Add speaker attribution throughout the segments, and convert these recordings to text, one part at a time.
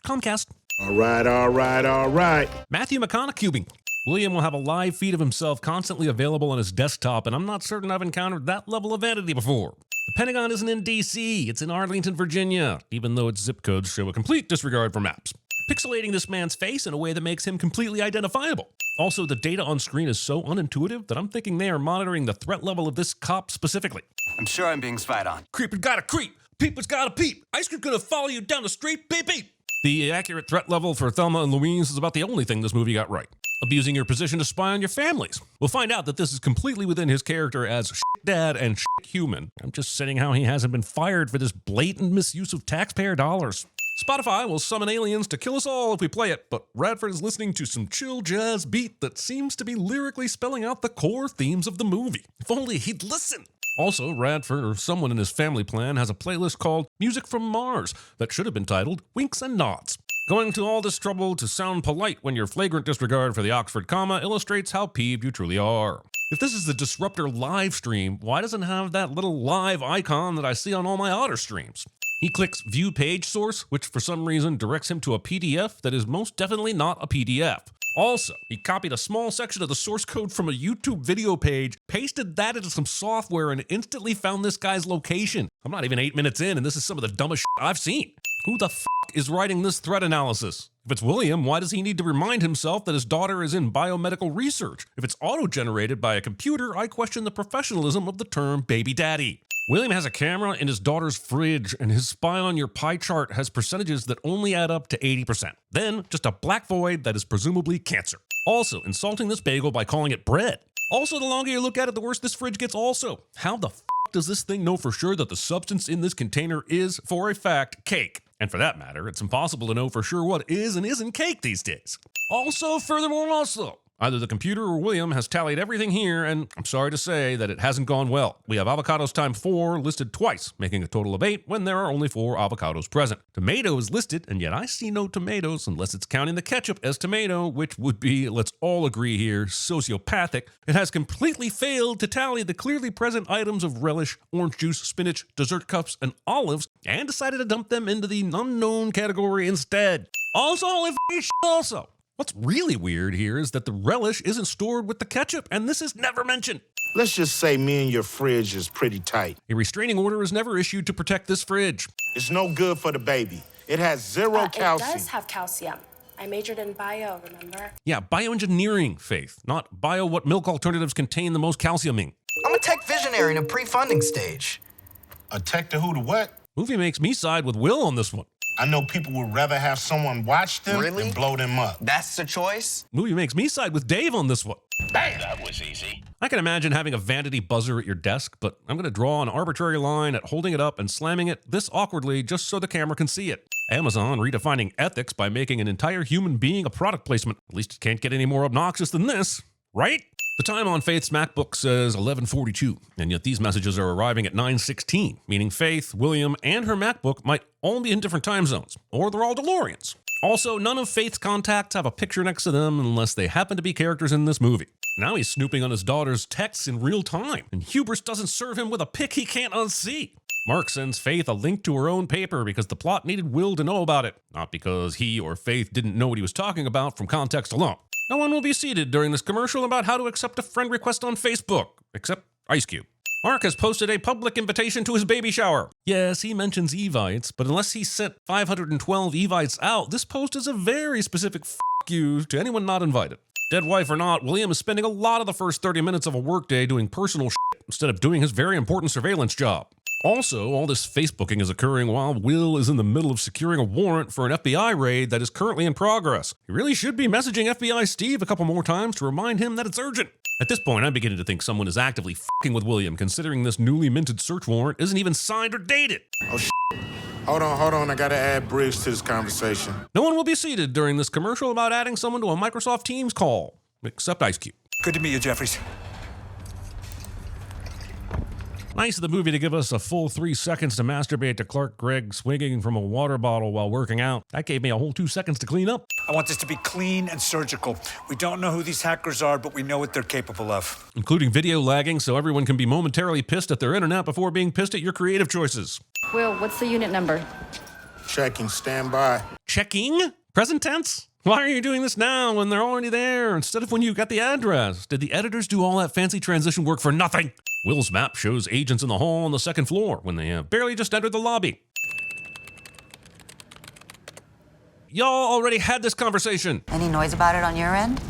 Speaker 1: Comcast.
Speaker 2: All right.
Speaker 1: Matthew McConaughey. William will have a live feed of himself constantly available on his desktop, and I'm not certain I've encountered that level of vanity before. The Pentagon isn't in D.C., it's in Arlington, Virginia, even though its zip codes show a complete disregard for maps. Pixelating this man's face in a way that makes him completely identifiable. Also, the data on screen is so unintuitive that I'm thinking they are monitoring the threat level of this cop specifically.
Speaker 3: I'm sure I'm being spied on.
Speaker 1: Creeper's gotta creep, peeper's gotta peep, ice cream's gonna follow you down the street, beep beep. The accurate threat level for Thelma and Louise is about the only thing this movie got right. Abusing your position to spy on your families. We'll find out that this is completely within his character as shit dad and shit human. I'm just saying how he hasn't been fired for this blatant misuse of taxpayer dollars. Spotify will summon aliens to kill us all if we play it, but Radford is listening to some chill jazz beat that seems to be lyrically spelling out the core themes of the movie. If only he'd listen. Also, Radford or someone in his family plan has a playlist called Music from Mars that should have been titled Winks and Nods. Going to all this trouble to sound polite when your flagrant disregard for the Oxford comma illustrates how peeved you truly are. If this is the Disruptor live stream, why doesn't it have that little live icon that I see on all my Otter streams? He clicks View Page Source, which for some reason directs him to a PDF that is most definitely not a PDF. Also, he copied a small section of the source code from a YouTube video page, pasted that into some software, and instantly found this guy's location. I'm not even 8 minutes in, and this is some of the dumbest shit I've seen. Who the f*** is writing this threat analysis? If it's William, why does he need to remind himself that his daughter is in biomedical research? If it's auto-generated by a computer, I question the professionalism of the term baby daddy. William has a camera in his daughter's fridge, and his spy on your pie chart has percentages that only add up to 80%. Then, just a black void that is presumably cancer. Also, insulting this bagel by calling it bread. Also, the longer you look at it, the worse this fridge gets also. How the f*** does this thing know for sure that the substance in this container is, for a fact, cake? And for that matter, it's impossible to know for sure what is and isn't cake these days. Furthermore, either the computer or William has tallied everything here, and I'm sorry to say that it hasn't gone well. We have avocados times 4 listed twice, making a total of 8 when there are only 4 avocados present. Tomato is listed, and yet I see no tomatoes unless it's counting the ketchup as tomato, which would be, let's all agree here, sociopathic. It has completely failed to tally the clearly present items of relish, orange juice, spinach, dessert cups, and olives, and decided to dump them into the unknown category instead. Also. What's really weird here is that the relish isn't stored with the ketchup, and this is never mentioned.
Speaker 2: Let's just say me and your fridge is pretty tight.
Speaker 1: A restraining order is never issued to protect this fridge.
Speaker 2: It's no good for the baby. It has zero calcium.
Speaker 4: It does have calcium. I majored in bio, remember?
Speaker 1: Yeah, bioengineering, Faith, not bio what milk alternatives contain the most calcium in.
Speaker 3: I'm a tech visionary in a pre-funding stage.
Speaker 2: A tech to who to what?
Speaker 1: Movie makes me side with Will on this one.
Speaker 2: I know people would rather have someone watch them than blow them up.
Speaker 3: That's the choice?
Speaker 1: Movie makes me side with Dave on this one.
Speaker 2: Bam! That was easy.
Speaker 1: I can imagine having a vanity buzzer at your desk, but I'm going to draw an arbitrary line at holding it up and slamming it this awkwardly just so the camera can see it. Amazon redefining ethics by making an entire human being a product placement. At least it can't get any more obnoxious than this, right? The time on Faith's MacBook says 11:42, and yet these messages are arriving at 9:16, meaning Faith, William, and her MacBook might all be in different time zones, or they're all DeLoreans. Also, none of Faith's contacts have a picture next to them unless they happen to be characters in this movie. Now he's snooping on his daughter's texts in real time, and hubris doesn't serve him with a pic he can't unsee. Mark sends Faith a link to her own paper because the plot needed Will to know about it, not because he or Faith didn't know what he was talking about from context alone. No one will be seated during this commercial about how to accept a friend request on Facebook, except Ice Cube. Mark has posted a public invitation to his baby shower. Yes, he mentions Evites, but unless he sent 512 Evites out, this post is a very specific f*** you to anyone not invited. Dead wife or not, William is spending a lot of the first 30 minutes of a workday doing personal shit instead of doing his very important surveillance job. Also, all this Facebooking is occurring while Will is in the middle of securing a warrant for an FBI raid that is currently in progress. He really should be messaging FBI Steve a couple more times to remind him that it's urgent. At this point, I'm beginning to think someone is actively f***ing with William, considering this newly minted search warrant isn't even signed or dated.
Speaker 2: Oh, shit. Hold on. I gotta add Briggs to this conversation.
Speaker 1: No one will be seated during this commercial about adding someone to a Microsoft Teams call, except Ice Cube.
Speaker 5: Good to meet you, Jeffries.
Speaker 1: Nice of the movie to give us a full 3 seconds to masturbate to Clark Gregg swinging from a water bottle while working out. That gave me a whole 2 seconds to clean up.
Speaker 5: I want this to be clean and surgical. We don't know who these hackers are, but we know what they're capable of.
Speaker 1: Including video lagging so everyone can be momentarily pissed at their internet before being pissed at your creative choices.
Speaker 6: Will, what's the unit number?
Speaker 2: Checking, stand by.
Speaker 1: Checking? Present tense? Why are you doing this now when they're already there instead of when you got the address? Did the editors do all that fancy transition work for nothing? Will's map shows agents in the hall on the second floor when they have barely just entered the lobby. Y'all already had this conversation.
Speaker 6: Any noise about it on your end?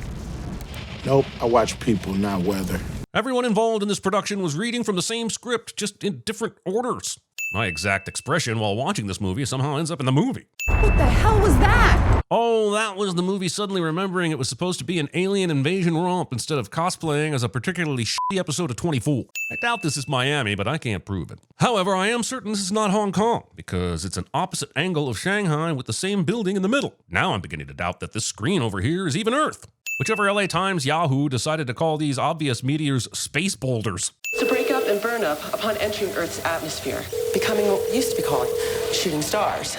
Speaker 2: Nope, I watch people, not weather.
Speaker 1: Everyone involved in this production was reading from the same script, just in different orders. My exact expression while watching this movie somehow ends up in the movie.
Speaker 6: What the hell was that?
Speaker 1: Oh, that was the movie suddenly remembering it was supposed to be an alien invasion romp instead of cosplaying as a particularly shitty episode of 24. I doubt this is Miami, but I can't prove it. However, I am certain this is not Hong Kong, because it's an opposite angle of Shanghai with the same building in the middle. Now I'm beginning to doubt that this screen over here is even Earth. Whichever LA Times Yahoo decided to call these obvious meteors space boulders.
Speaker 7: To break up and burn up upon entering Earth's atmosphere, becoming what used to be called shooting stars.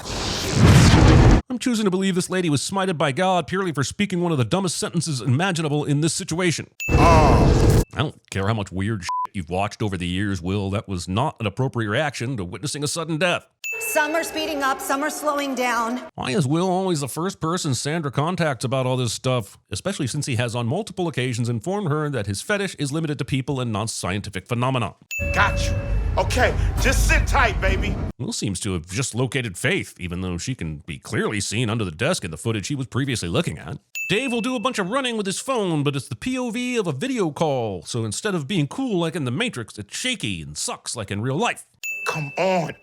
Speaker 1: I'm choosing to believe this lady was smited by God purely for speaking one of the dumbest sentences imaginable in this situation.
Speaker 2: Oh.
Speaker 1: I don't care how much weird shit you've watched over the years, Will. That was not an appropriate reaction to witnessing a sudden death.
Speaker 6: Some are speeding up, some are slowing down.
Speaker 1: Why is Will always the first person Sandra contacts about all this stuff? Especially since he has on multiple occasions informed her that his fetish is limited to people and non-scientific phenomena.
Speaker 2: Got you. Okay, just sit tight, baby.
Speaker 1: Will seems to have just located Faith, even though she can be clearly seen under the desk in the footage he was previously looking at. Dave will do a bunch of running with his phone, but it's the POV of a video call, so instead of being cool like in The Matrix, it's shaky and sucks like in real life.
Speaker 2: Come on.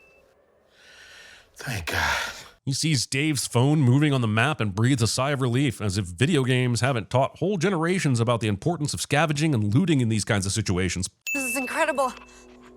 Speaker 2: Thank God.
Speaker 1: He sees Dave's phone moving on the map and breathes a sigh of relief, as if video games haven't taught whole generations about the importance of scavenging and looting in these kinds of situations.
Speaker 6: This is incredible.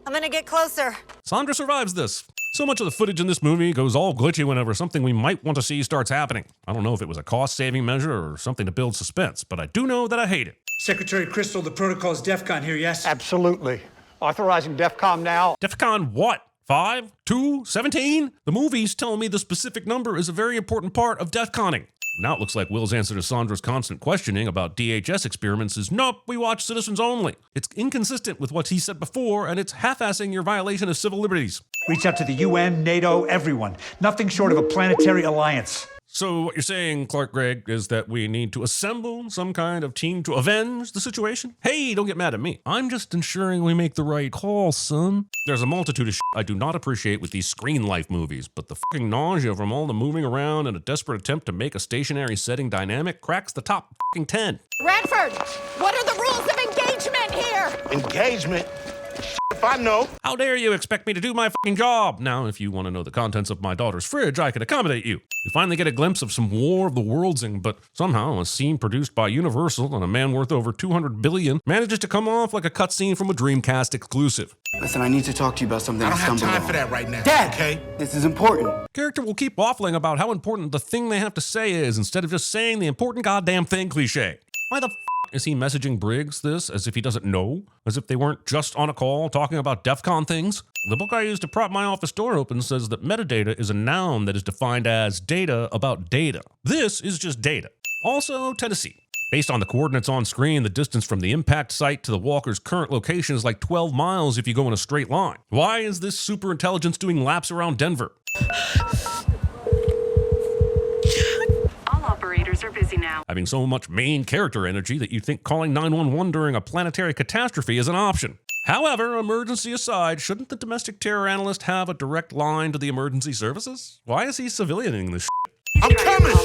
Speaker 6: I'm gonna get closer.
Speaker 1: Sandra survives this. So much of the footage in this movie goes all glitchy whenever something we might want to see starts happening. I don't know if it was a cost-saving measure or something to build suspense, but I do know that I hate it.
Speaker 5: Secretary Crystal, the protocol is Defcon here, yes?
Speaker 8: Absolutely. Authorizing Defcon now.
Speaker 1: Defcon what? 5? 2? 17? The movies tell me the specific number is a very important part of Defconning. Now it looks like Will's answer to Sandra's constant questioning about DHS experiments is, nope, we watch citizens only. It's inconsistent with what he said before, and it's half-assing your violation of civil liberties.
Speaker 5: Reach out to the UN, NATO, everyone. Nothing short of a planetary alliance.
Speaker 1: So what you're saying, Clark Gregg, is that we need to assemble some kind of team to avenge the situation? Hey, don't get mad at me. I'm just ensuring we make the right call, son. There's a multitude of shit I do not appreciate with these screen life movies, but the fucking nausea from all the moving around and a desperate attempt to make a stationary setting dynamic cracks the top fucking 10.
Speaker 6: Radford, what are the rules of engagement here?
Speaker 2: Engagement? If I know.
Speaker 1: How dare you expect me to do my fucking job? Now, if you want to know the contents of my daughter's fridge, I can accommodate you. We finally get a glimpse of some War of the Worldsing, but somehow a scene produced by Universal and a man worth over $200 billion manages to come off like a cutscene from a Dreamcast exclusive.
Speaker 3: Listen, I need to talk to you about something
Speaker 2: I don't have time for that right now.
Speaker 3: Dad!
Speaker 2: Okay?
Speaker 3: This is important.
Speaker 1: Character will keep waffling about how important the thing they have to say is instead of just saying the important goddamn thing cliche. Why the f*** is he messaging Briggs this as if he doesn't know? As if they weren't just on a call talking about Defcon things? The book I used to prop my office door open says that metadata is a noun that is defined as data about data. This is just data. Also, Tennessee. Based on the coordinates on screen, the distance from the impact site to the walker's current location is like 12 miles if you go in a straight line. Why is this superintelligence doing laps around Denver?
Speaker 7: Are busy now.
Speaker 1: Having so much main character energy that you think calling 911 during a planetary catastrophe is an option. However, emergency aside, shouldn't the domestic terror analyst have a direct line to the emergency services? Why is he civilianing this shit?
Speaker 2: I'm coming!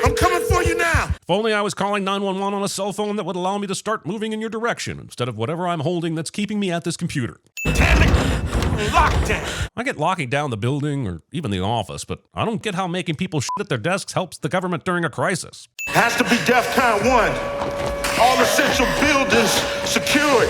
Speaker 2: I'm coming for you now!
Speaker 1: If only I was calling 911 on a cell phone that would allow me to start moving in your direction instead of whatever I'm holding that's keeping me at this computer.
Speaker 2: Damn it! Lockdown!
Speaker 1: I get locking down the building or even the office, but I don't get how making people shit at their desks helps the government during a crisis.
Speaker 2: Has to be Defcon 1. All essential buildings secured.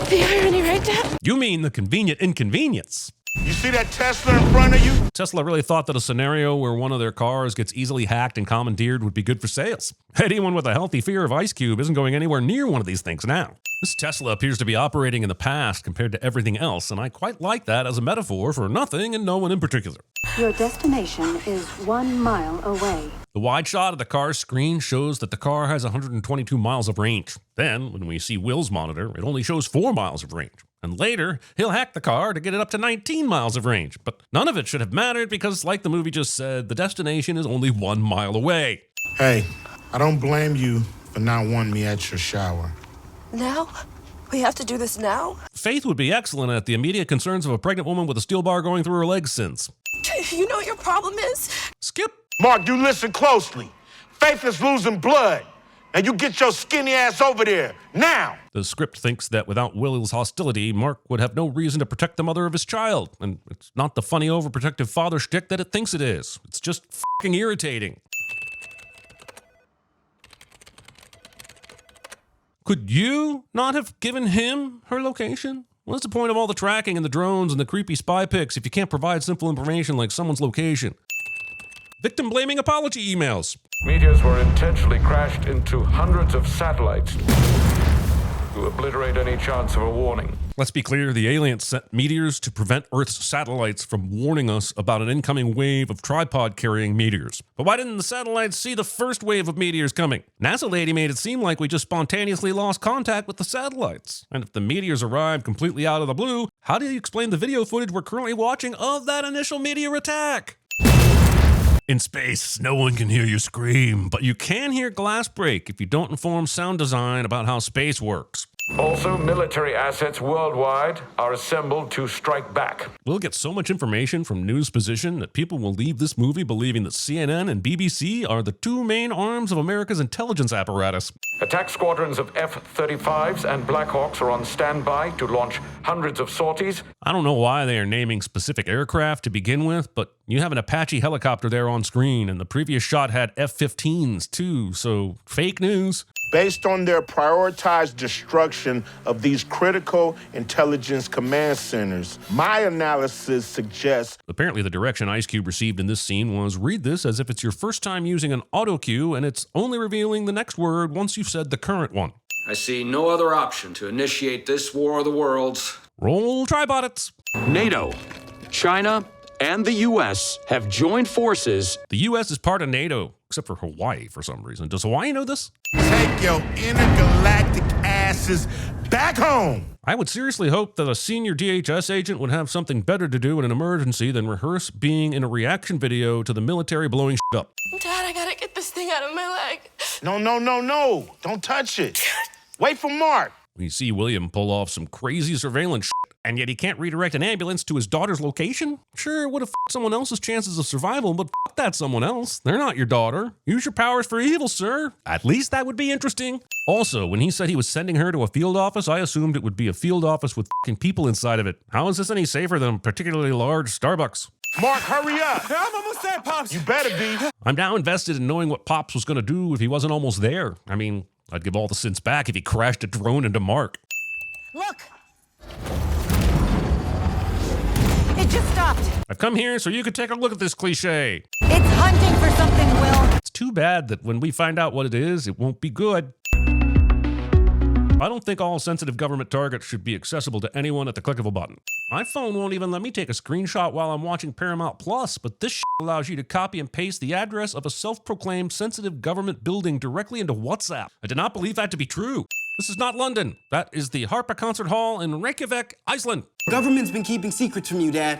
Speaker 4: The irony, right, Dad?
Speaker 1: You mean the convenient inconvenience.
Speaker 2: You see that Tesla in front of you?
Speaker 1: Tesla really thought that a scenario where one of their cars gets easily hacked and commandeered would be good for sales. Anyone with a healthy fear of Ice Cube isn't going anywhere near one of these things now. This Tesla appears to be operating in the past compared to everything else, and I quite like that as a metaphor for nothing and no one in particular.
Speaker 9: Your destination is 1 mile away.
Speaker 1: The wide shot of the car's screen shows that the car has 122 miles of range. Then, when we see Will's monitor, it only shows 4 miles of range. And later, he'll hack the car to get it up to 19 miles of range. But none of it should have mattered because, like the movie just said, the destination is only 1 mile away.
Speaker 2: Hey, I don't blame you for not wanting me at your shower.
Speaker 4: Now? We have to do this now?
Speaker 1: Faith would be excellent at the immediate concerns of a pregnant woman with a steel bar going through her legs since.
Speaker 4: You know what your problem is?
Speaker 1: Skip.
Speaker 2: Mark, you listen closely. Faith is losing blood. Now you get your skinny ass over there, now!
Speaker 1: The script thinks that without Will's hostility, Mark would have no reason to protect the mother of his child. And it's not the funny overprotective father shtick that it thinks it is. It's just fucking irritating. Could you not have given him her location? What's the point of all the tracking and the drones and the creepy spy pics if you can't provide simple information like someone's location? Victim blaming apology emails.
Speaker 10: Meteors were intentionally crashed into hundreds of satellites to obliterate any chance of a warning.
Speaker 1: Let's be clear, the aliens sent meteors to prevent Earth's satellites from warning us about an incoming wave of tripod-carrying meteors. But why didn't the satellites see the first wave of meteors coming? NASA lady made it seem like we just spontaneously lost contact with the satellites. And if the meteors arrived completely out of the blue, how do you explain the video footage we're currently watching of that initial meteor attack? In space, no one can hear you scream, but you can hear glass break if you don't inform sound design about how space works.
Speaker 10: Also, military assets worldwide are assembled to strike back.
Speaker 1: We'll get so much information from news position that people will leave this movie believing that CNN and BBC are the two main arms of America's intelligence apparatus.
Speaker 10: Attack squadrons of F-35s and Blackhawks are on standby to launch hundreds of sorties.
Speaker 1: I don't know why they are naming specific aircraft to begin with, but you have an Apache helicopter there on screen, and the previous shot had F-15s too, so fake news.
Speaker 2: Based on their prioritized destruction of these critical intelligence command centers, my analysis suggests...
Speaker 1: Apparently the direction Ice Cube received in this scene was, read this as if it's your first time using an auto cue and it's only revealing the next word once you've said the current one.
Speaker 11: I see no other option to initiate this war of the worlds.
Speaker 1: Roll Tribotets.
Speaker 12: NATO, China, and the U.S. have joined forces.
Speaker 1: The U.S. is part of NATO, except for Hawaii for some reason. Does Hawaii know this?
Speaker 2: Take your intergalactic asses back home!
Speaker 1: I would seriously hope that a senior DHS agent would have something better to do in an emergency than rehearse being in a reaction video to the military blowing shit up.
Speaker 4: Dad, I gotta get this thing out of my leg.
Speaker 2: No. Don't touch it. Wait for Mark.
Speaker 1: We see William pull off some crazy surveillance shit, and yet he can't redirect an ambulance to his daughter's location? Sure, it would have f***ed someone else's chances of survival, but f*** that someone else. They're not your daughter. Use your powers for evil, sir. At least that would be interesting. Also, when he said he was sending her to a field office, I assumed it would be a field office with f***ing people inside of it. How is this any safer than a particularly large Starbucks?
Speaker 2: Mark, hurry up.
Speaker 5: I'm almost there, Pops.
Speaker 2: You better be.
Speaker 1: I'm now invested in knowing what Pops was going to do if he wasn't almost there. I mean, I'd give all the sins back if he crashed a drone into Mark.
Speaker 6: Look! It just stopped.
Speaker 1: I've come here so you could take a look at this cliche.
Speaker 6: It's hunting for something, Will.
Speaker 1: It's too bad that when we find out what it is, it won't be good. I don't think all sensitive government targets should be accessible to anyone at the click of a button. My phone won't even let me take a screenshot while I'm watching Paramount Plus, but this shit allows you to copy and paste the address of a self-proclaimed sensitive government building directly into WhatsApp. I did not believe that to be true. This is not London. That is the Harpa Concert Hall in Reykjavik, Iceland.
Speaker 3: Government's been keeping secrets from you, Dad.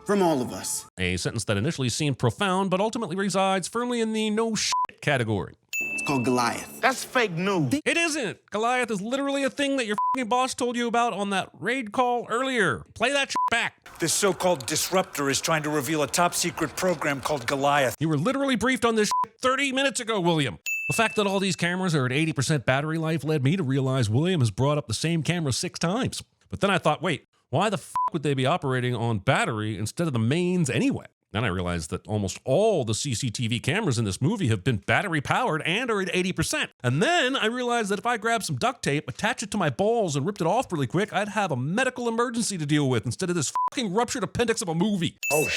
Speaker 3: From all of us.
Speaker 1: A sentence that initially seemed profound, but ultimately resides firmly in the no shit category.
Speaker 3: It's called Goliath.
Speaker 2: That's fake news.
Speaker 1: It isn't. Goliath is literally a thing that your f***ing boss told you about on that raid call earlier. Play that shit back.
Speaker 5: This so-called disruptor is trying to reveal a top-secret program called Goliath.
Speaker 1: You were literally briefed on this shit 30 minutes ago, William. The fact that all these cameras are at 80% battery life led me to realize William has brought up the same camera 6 times. But then I thought, wait, why the f*** would they be operating on battery instead of the mains anyway? Then I realized that almost all the CCTV cameras in this movie have been battery powered and are at 80%. And then I realized that if I grabbed some duct tape, attached it to my balls, and ripped it off really quick, I'd have a medical emergency to deal with instead of this fucking ruptured appendix of a movie.
Speaker 2: Oh,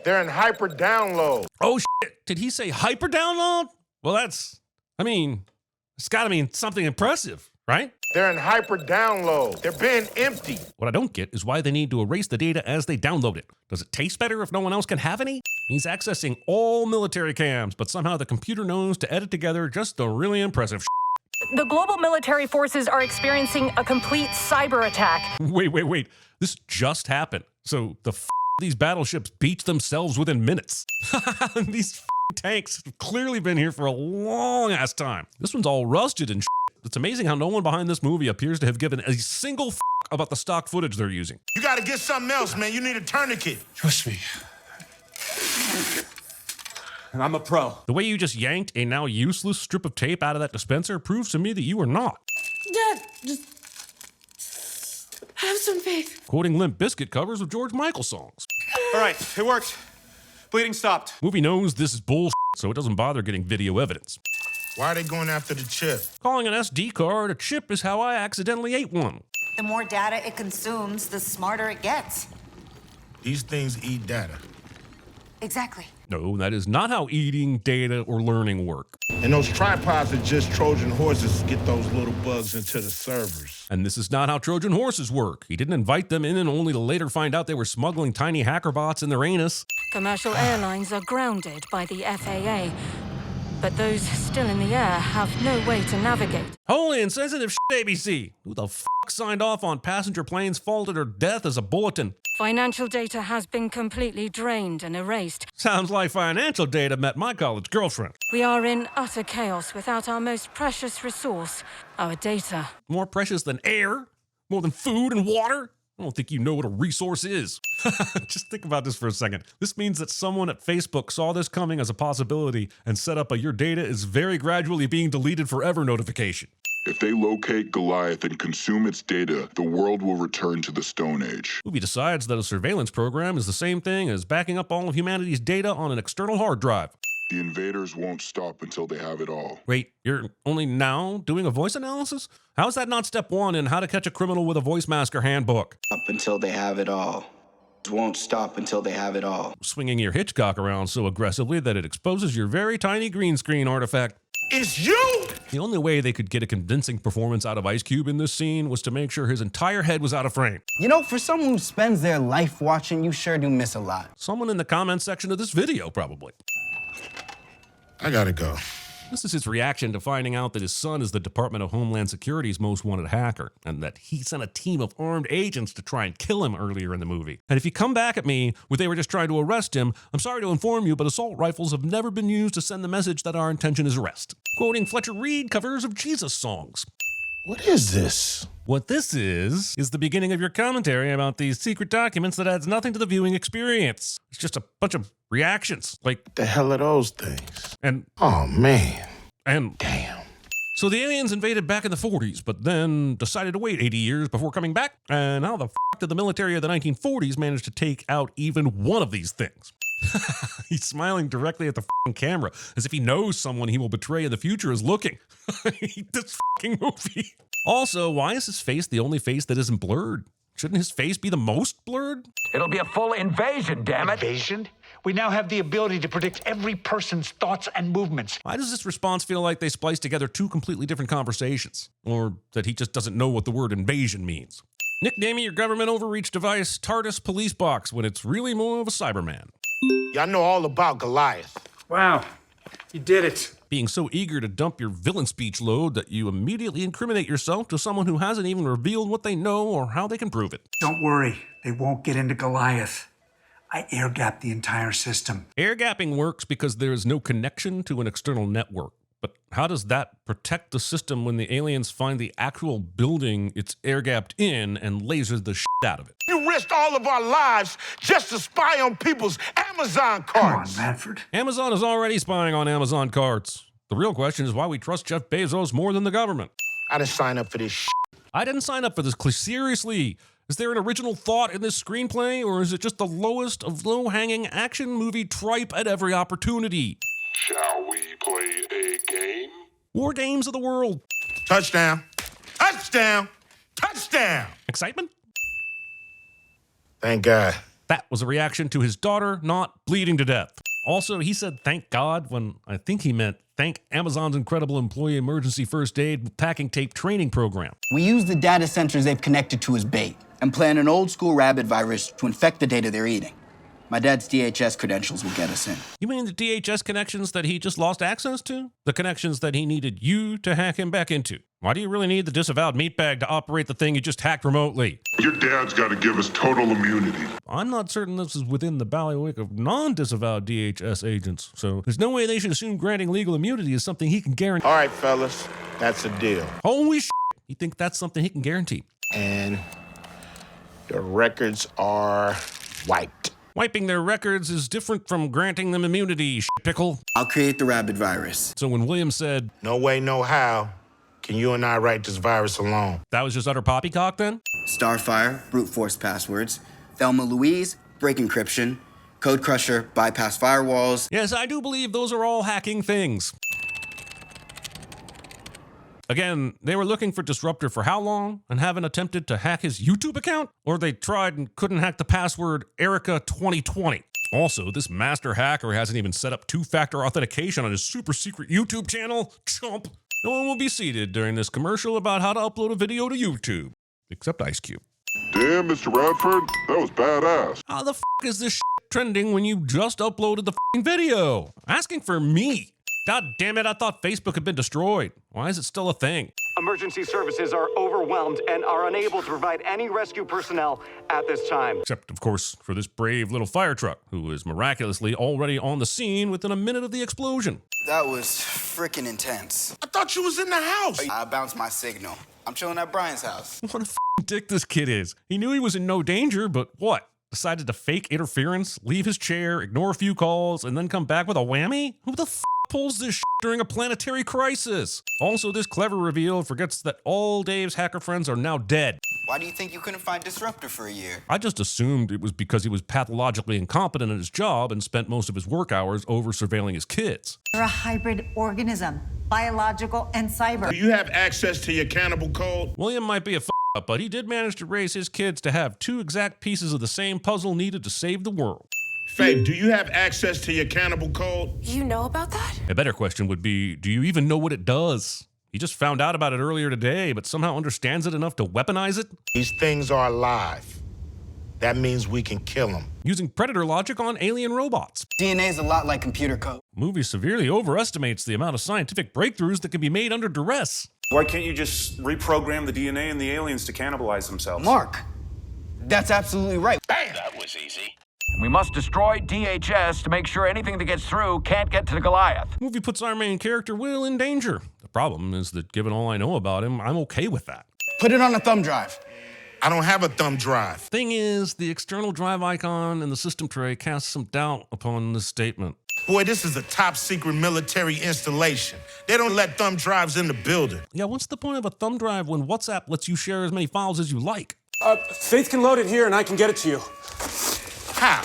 Speaker 2: they're in hyper download.
Speaker 1: Oh, shit. Did he say hyper download? Well, it's gotta mean something impressive, right?
Speaker 2: They're in hyper download. They're being empty.
Speaker 1: What I don't get is why they need to erase the data as they download it. Does it taste better if no one else can have any? He's accessing all military cams, but somehow the computer knows to edit together just the really impressive shit.
Speaker 6: The global military forces are experiencing a complete cyber attack.
Speaker 1: Wait. This just happened. So these battleships beach themselves within minutes. These tanks have clearly been here for a long ass time. This one's all rusted and shit. It's amazing how no one behind this movie appears to have given a single about the stock footage they're using.
Speaker 2: You gotta get something else, man. You need a tourniquet.
Speaker 5: Trust me. And I'm a pro.
Speaker 1: The way you just yanked a now useless strip of tape out of that dispenser proves to me that you are not.
Speaker 4: Dad, just have some faith.
Speaker 1: Quoting Limp Bizkit covers of George Michael songs.
Speaker 8: All right, it worked. Bleeding stopped.
Speaker 1: Movie knows this is bullshit, so it doesn't bother getting video evidence.
Speaker 2: Why are they going after the chip?
Speaker 1: Calling an SD card a chip is how I accidentally ate one.
Speaker 13: The more data it consumes, the smarter it gets.
Speaker 2: These things eat data.
Speaker 13: Exactly.
Speaker 1: No, that is not how eating, data, or learning work.
Speaker 2: And those tripods are just Trojan horses to get those little bugs into the servers.
Speaker 1: And this is not how Trojan horses work. He didn't invite them in and only to later find out they were smuggling tiny hacker bots in their anus.
Speaker 6: Commercial airlines are grounded by the FAA, but those still in the air have no way to navigate.
Speaker 1: Holy insensitive shit, ABC. Who the signed off on passenger planes faulted or death as a bulletin?
Speaker 6: Financial data has been completely drained and erased.
Speaker 1: Sounds like financial data met my college girlfriend.
Speaker 6: We are in utter chaos without our most precious resource, our data.
Speaker 1: More precious than air? More than food and water? I don't think you know what a resource is. Just think about this for a second. This means that someone at Facebook saw this coming as a possibility and set up a "your data is very gradually being deleted forever" notification.
Speaker 14: If they locate Goliath and consume its data, the world will return to the Stone Age.
Speaker 1: Movie decides that a surveillance program is the same thing as backing up all of humanity's data on an external hard drive.
Speaker 14: The invaders won't stop until they have it all.
Speaker 1: Wait, you're only now doing a voice analysis? How is that not step one in How to Catch a Criminal with a Voice Masker handbook?
Speaker 15: Up until they have it all. Won't stop until they have it all.
Speaker 1: Swinging your Hitchcock around so aggressively that it exposes your very tiny green screen artifact.
Speaker 2: It's you!
Speaker 1: The only way they could get a convincing performance out of Ice Cube in this scene was to make sure his entire head was out of frame.
Speaker 3: You know, for someone who spends their life watching, you sure do miss a lot.
Speaker 1: Someone in the comments section of this video, probably.
Speaker 2: I gotta go.
Speaker 1: This is his reaction to finding out that his son is the Department of Homeland Security's most wanted hacker, and that he sent a team of armed agents to try and kill him earlier in the movie. And if you come back at me with "they were just trying to arrest him," I'm sorry to inform you, but assault rifles have never been used to send the message that our intention is arrest. Quoting Fletcher Reed covers of Jesus songs.
Speaker 2: What is this?
Speaker 1: What this is the beginning of your commentary about these secret documents that adds nothing to the viewing experience. It's just a bunch of reactions, like,
Speaker 2: The hell are those things?
Speaker 1: and,
Speaker 2: Oh, man.
Speaker 1: and,
Speaker 2: Damn.
Speaker 1: So the aliens invaded back in the 40s, but then decided to wait 80 years before coming back? And how the did the military of the 1940s manage to take out even one of these things? He's smiling directly at the camera, as if he knows someone he will betray in the future is looking. This movie. Also, why is his face the only face that isn't blurred? Shouldn't his face be the most blurred?
Speaker 12: It'll be a full invasion, damn it.
Speaker 5: Invasion? We now have the ability to predict every person's thoughts and movements.
Speaker 1: Why does this response feel like they spliced together two completely different conversations? Or that he just doesn't know what the word invasion means? Nicknaming your government overreach device TARDIS Police Box when it's really more of a Cyberman.
Speaker 2: Y'all know all about Goliath.
Speaker 5: Wow, you did it.
Speaker 1: Being so eager to dump your villain speech load that you immediately incriminate yourself to someone who hasn't even revealed what they know or how they can prove it.
Speaker 5: Don't worry, they won't get into Goliath. I air-gapped the entire system.
Speaker 1: Air-gapping works because there is no connection to an external network. But how does that protect the system when the aliens find the actual building it's air-gapped in and laser the shit out of it?
Speaker 2: You risked all of our lives just to spy on people's Amazon carts.
Speaker 5: Come on, Manfred.
Speaker 1: Amazon is already spying on Amazon carts. The real question is why we trust Jeff Bezos more than the government.
Speaker 2: I didn't sign up for this shit.
Speaker 1: I didn't sign up for this. Seriously. Is there an original thought in this screenplay, or is it just the lowest of low-hanging action movie tripe at every opportunity?
Speaker 14: Shall we play a game?
Speaker 1: War games of the world.
Speaker 2: Touchdown. Touchdown. Touchdown.
Speaker 1: Excitement?
Speaker 2: Thank God.
Speaker 1: That was a reaction to his daughter not bleeding to death. Also, he said thank God when I think he meant thank Amazon's incredible employee emergency first aid packing tape training program.
Speaker 3: We use the data sensors they've connected to as bait and plan an old-school rabbit virus to infect the data they're eating. My dad's DHS credentials will get us in.
Speaker 1: You mean the DHS connections that he just lost access to? The connections that he needed you to hack him back into? Why do you really need the disavowed meatbag to operate the thing you just hacked remotely?
Speaker 14: Your dad's got to give us total immunity.
Speaker 1: I'm not certain this is within the bailiwick of non-disavowed DHS agents, so there's no way they should assume granting legal immunity is something he can guarantee.
Speaker 2: All right, fellas, that's a deal.
Speaker 1: Holy shit! You think that's something he can guarantee?
Speaker 2: And the records are wiped.
Speaker 1: Wiping their records is different from granting them immunity, pickle.
Speaker 3: I'll create the rabbit virus.
Speaker 1: So when William said,
Speaker 2: "No way, no how, can you and I write this virus alone?"
Speaker 1: That was just utter poppycock then?
Speaker 3: Starfire, brute force passwords. Thelma Louise, break encryption. Code Crusher, bypass firewalls.
Speaker 1: Yes, I do believe those are all hacking things. Again, they were looking for Disruptor for how long and haven't attempted to hack his YouTube account? Or they tried and couldn't hack the password Erica2020. Also, this master hacker hasn't even set up two-factor authentication on his super secret YouTube channel. Chump. No one will be seated during this commercial about how to upload a video to YouTube. Except Ice Cube.
Speaker 14: Damn, Mr. Radford, that was badass.
Speaker 1: How the f*** is this trending when you just uploaded the f***ing video? Asking for me. God damn it, I thought Facebook had been destroyed. Why is it still a thing?
Speaker 16: Emergency services are overwhelmed and are unable to provide any rescue personnel at this time.
Speaker 1: Except, of course, for this brave little fire truck, who is miraculously already on the scene within a minute of the explosion.
Speaker 3: That was freaking intense.
Speaker 2: I thought you was in the house.
Speaker 3: I bounced my signal. I'm chilling at Brian's house.
Speaker 1: What a f***ing dick this kid is. He knew he was in no danger, but what? Decided to fake interference, leave his chair, ignore a few calls, and then come back with a whammy? Who the f*** pulls this during a planetary crisis? Also, this clever reveal forgets that all Dave's hacker friends are now dead.
Speaker 3: Why do you think you couldn't find Disruptor for a year?
Speaker 1: I just assumed it was because he was pathologically incompetent at his job and spent most of his work hours over surveilling his kids.
Speaker 13: You're a hybrid organism, biological and cyber.
Speaker 2: Do you have access to your cannibal code?
Speaker 1: William might be a up, but he did manage to raise his kids to have two exact pieces of the same puzzle needed to save the world.
Speaker 2: Faith, do you have access to your cannibal code?
Speaker 4: You know about that?
Speaker 1: A better question would be, do you even know what it does? He just found out about it earlier today, but somehow understands it enough to weaponize it?
Speaker 2: These things are alive. That means we can kill them.
Speaker 1: Using Predator logic on alien robots.
Speaker 3: DNA is a lot like computer code.
Speaker 1: Movie severely overestimates the amount of scientific breakthroughs that can be made under duress.
Speaker 8: Why can't you just reprogram the DNA in the aliens to cannibalize themselves?
Speaker 3: Mark, that's absolutely right.
Speaker 2: Bam! That was easy.
Speaker 12: We must destroy DHS to make sure anything that gets through can't get to the Goliath.
Speaker 1: The movie puts our main character, Will, in danger. The problem is that given all I know about him, I'm okay with that.
Speaker 3: Put it on a thumb drive.
Speaker 2: I don't have a thumb drive.
Speaker 1: Thing is, the external drive icon in the system tray casts some doubt upon this statement.
Speaker 2: Boy, this is a top secret military installation. They don't let thumb drives in the building.
Speaker 1: Yeah, what's the point of a thumb drive when WhatsApp lets you share as many files as you like?
Speaker 8: Faith can load it here and I can get it to you.
Speaker 2: How?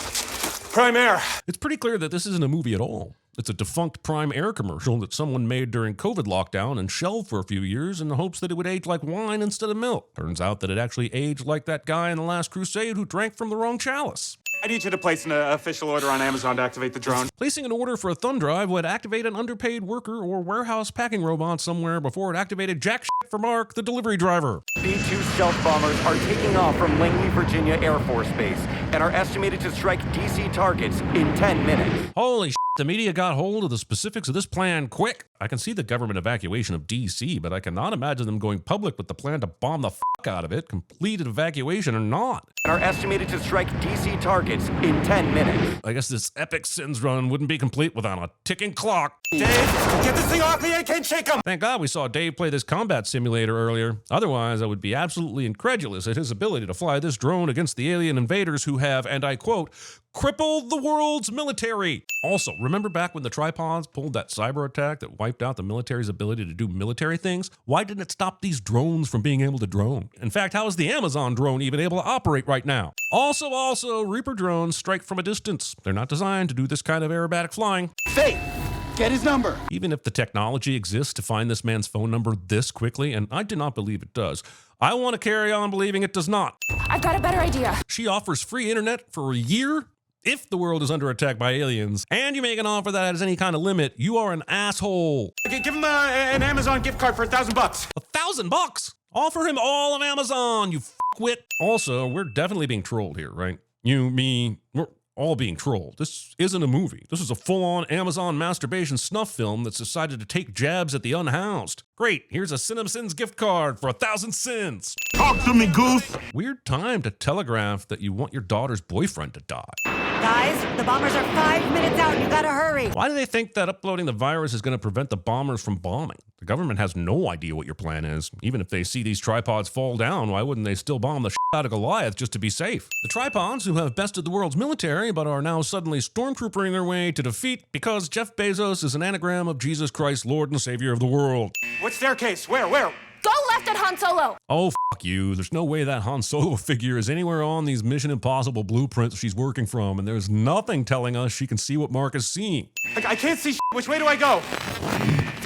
Speaker 8: Prime Air.
Speaker 1: It's pretty clear that this isn't a movie at all. It's a defunct Prime Air commercial that someone made during COVID lockdown and shelved for a few years in the hopes that it would age like wine instead of milk. Turns out that it actually aged like that guy in The Last Crusade who drank from the wrong chalice.
Speaker 8: I need you to place an official order on Amazon to activate the drone.
Speaker 1: Placing an order for a thumb drive would activate an underpaid worker or warehouse packing robot somewhere before it activated jack shit for Mark, the delivery driver.
Speaker 16: B-2 stealth bombers are taking off from Langley, Virginia Air Force Base and are estimated to strike D.C. targets in 10 minutes.
Speaker 1: Holy shit, the media got hold of the specifics of this plan quick. I can see the government evacuation of D.C., but I cannot imagine them going public with the plan to bomb the fuck out of it, completed evacuation or not.
Speaker 16: And are estimated to strike D.C. targets in 10 minutes.
Speaker 1: I guess this epic sins run wouldn't be complete without a ticking clock.
Speaker 8: Dave, get this thing off me, I can't shake him!
Speaker 1: Thank God we saw Dave play this combat simulator earlier. Otherwise, I would be absolutely incredulous at his ability to fly this drone against the alien invaders who have, and I quote, crippled the world's military. Also, remember back when the tripods pulled that cyber attack that wiped out the military's ability to do military things? Why didn't it stop these drones from being able to drone? In fact, how is the Amazon drone even able to operate right now? Also, Reaper drones strike from a distance. They're not designed to do this kind of aerobatic flying.
Speaker 3: Faith, get his number.
Speaker 1: Even if the technology exists to find this man's phone number this quickly, and I do not believe it does, I want to carry on believing it does not.
Speaker 4: I've got a better idea.
Speaker 1: She offers free internet for a year? If the world is under attack by aliens, and you make an offer that has any kind of limit, you are an asshole.
Speaker 8: Okay, give him an Amazon gift card for $1,000.
Speaker 1: $1,000? Offer him all of Amazon, you fuckwit. Also, we're definitely being trolled here, right? You, me, all being trolled. This isn't a movie. This is a full-on Amazon masturbation snuff film that's decided to take jabs at the unhoused. Great, here's a CinemaSins gift card for 1,000 sins.
Speaker 2: Talk to me, Goose.
Speaker 1: Weird time to telegraph that you want your daughter's boyfriend to die.
Speaker 13: Guys, the bombers are 5 minutes out. You gotta hurry.
Speaker 1: Why do they think that uploading the virus is going to prevent the bombers from bombing? The government has no idea what your plan is. Even if they see these tripods fall down, why wouldn't they still bomb the shit out of Goliath just to be safe? The tripods, who have bested the world's military but are now suddenly stormtroopering their way to defeat because Jeff Bezos is an anagram of Jesus Christ, Lord and Savior of the world.
Speaker 5: What staircase? Where?
Speaker 4: Go left at Han Solo!
Speaker 1: Oh, fuck you. There's no way that Han Solo figure is anywhere on these Mission Impossible blueprints she's working from, and there's nothing telling us she can see what Mark is seeing.
Speaker 5: I can't see shit. Which way do I go?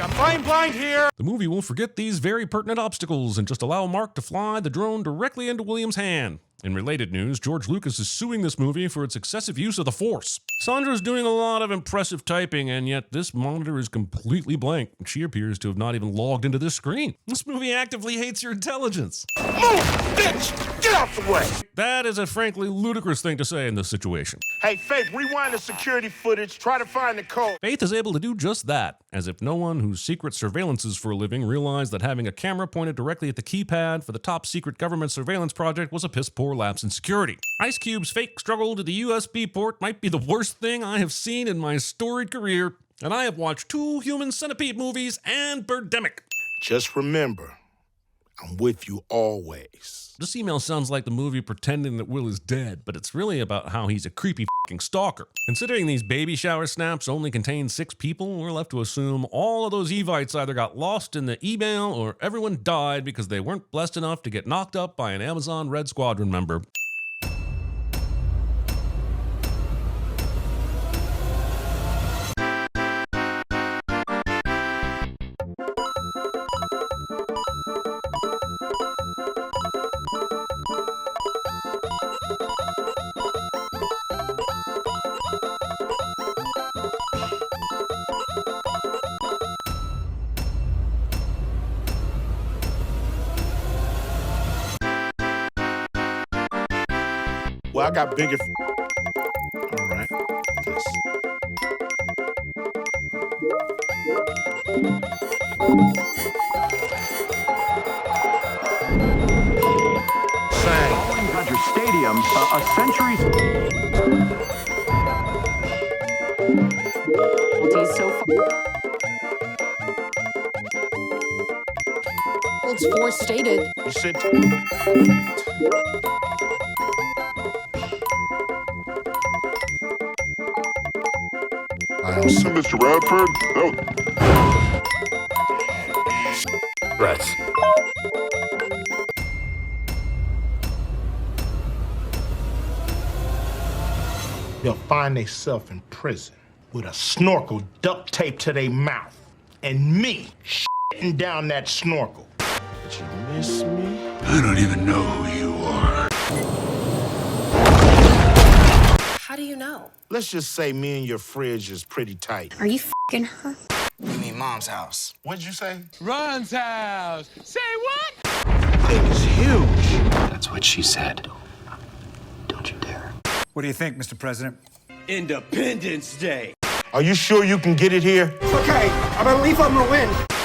Speaker 5: I'm flying blind here.
Speaker 1: The movie will forget these very pertinent obstacles and just allow Mark to fly the drone directly into William's hand. In related news, George Lucas is suing this movie for its excessive use of the Force. Sandra's doing a lot of impressive typing, and yet this monitor is completely blank. She appears to have not even logged into this screen. This movie actively hates your intelligence.
Speaker 2: Move, bitch! Get out the way!
Speaker 1: That is a frankly ludicrous thing to say in this situation.
Speaker 2: Hey, Faith, rewind the security footage. Try to find the code.
Speaker 1: Faith is able to do just that, as if no one whose secret surveillances for a living realized that having a camera pointed directly at the keypad for the top secret government surveillance project was a piss-poor lapse in security. Ice Cube's fake struggle to the USB port might be the worst thing I have seen in my storied career, and I have watched 2 Human Centipede movies and Birdemic.
Speaker 2: Just remember, I'm with you always.
Speaker 1: This email sounds like the movie pretending that Will is dead, but it's really about how he's a creepy fucking stalker. Considering these baby shower snaps only contain 6 people, we're left to assume all of those Evites either got lost in the email or everyone died because they weren't blessed enough to get knocked up by an Amazon Red Squadron member.
Speaker 2: Well, I got bigger. All right. Yes.
Speaker 16: Following Dodger Stadium, a century.
Speaker 4: So far. Well, it's Force stated.
Speaker 2: You said.
Speaker 14: Mr. Radford?
Speaker 10: Threats.
Speaker 2: They'll find themselves in prison with a snorkel duct taped to their mouth and me shitting down that snorkel. Did you miss me?
Speaker 17: I don't even know who you are.
Speaker 4: How do you know?
Speaker 2: Let's just say me and your fridge is pretty tight.
Speaker 4: Are you f***ing her?
Speaker 3: You mean Mom's house?
Speaker 2: What'd you say?
Speaker 17: Ron's house. Say what?
Speaker 2: Thing is huge.
Speaker 17: That's what she said. Don't you dare.
Speaker 5: What do you think, Mr. President?
Speaker 18: Independence Day.
Speaker 2: Are you sure you can get it here?
Speaker 18: Okay, I believe I'm gonna win.